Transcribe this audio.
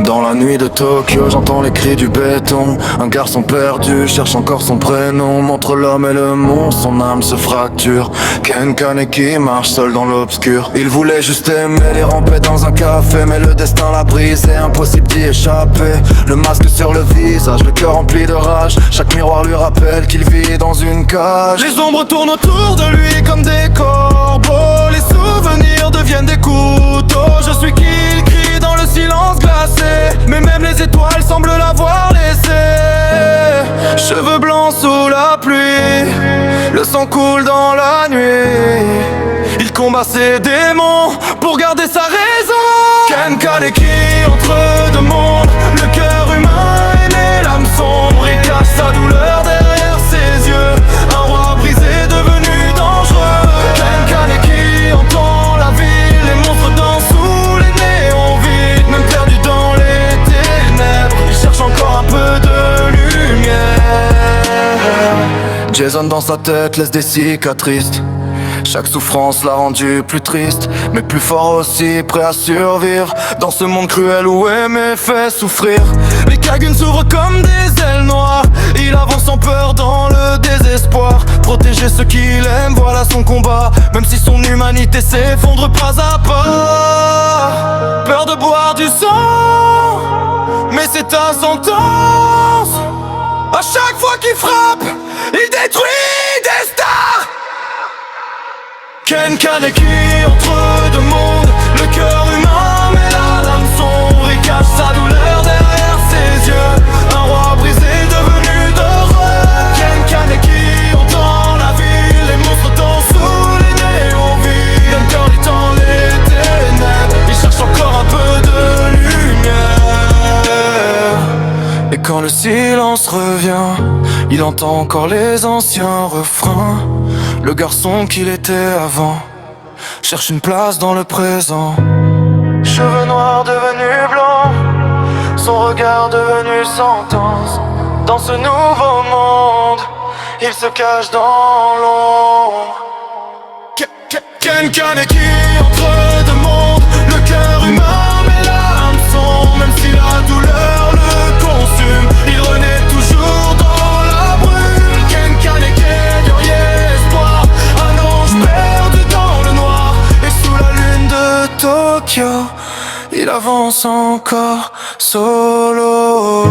Dans la nuit de Tokyo, j'entends les cris du béton. Un garçon perdu cherche encore son prénom. Entre l'homme et le monstre, son âme se fracture. Ken Kaneki marche seul dans l'obscur. Il voulait juste aimer, les ramper dans un café, mais le destin l'a brisé, impossible d'y échapper. Le masque sur le visage, le cœur rempli de rage. Chaque miroir lui rappelle qu'il vit dans une cage. Les ombres tournent autour de lui comme des corbeaux. Les souvenirs deviennent des couteaux. Je suis qui il crie dans le silence glacé, mais même les étoiles semblent l'avoir laissé. Cheveux blancs sous la pluie, le sang coule dans la nuit. Il combat ses démons pour garder sa raison. Ken Kaneki entre deux mondes, le cœur humain et les lames sombres. Il cache sa douleur derrière ses yeux, un roi brisé devenu dangereux. Ken Kaneki entend la ville, les monstres dansent sous les néons vides. Même perdu dans les ténèbres, il cherche encore un peu de lumière. Jason dans sa tête laisse des cicatrices. Chaque souffrance l'a rendu plus triste, mais plus fort aussi, prêt à survivre dans ce monde cruel où aimer fait souffrir. Les Kagun s'ouvrent comme des ailes noires. Il avance sans peur dans le désespoir. Protéger ceux qu'il aime, voilà son combat. Même si son humanité s'effondre pas à pas. Peur de boire du sang, mais c'est ta sentence. À chaque fois qu'il frappe, il détruit des stars. Ken Kaneki entre deux mondes, le cœur humain mais la lame sombre. Il cache sa douleur derrière ses yeux, un roi brisé devenu d'horreur. Ken Kaneki entend la ville, les monstres dansent sous les néons vides. Même perdu dans les ténèbres, il cherche encore un peu de lumière. Et quand le silence revient, il entend encore les anciens refrains. Le garçon qu'il était avant cherche une place dans le présent. Cheveux noirs devenus blancs, son regard devenu sentence. Dans ce nouveau monde, il se cache dans l'ombre. Ken Kaneki entre deux mondes, le cœur humain mais l'âme sombre. Même si la douleur le consume, il renaît toujours dans la brume. Ken Kaneki, guerrier espoir, un ange perdu dans le noir. Et sous la lune de Tokyo, il avance encore solo.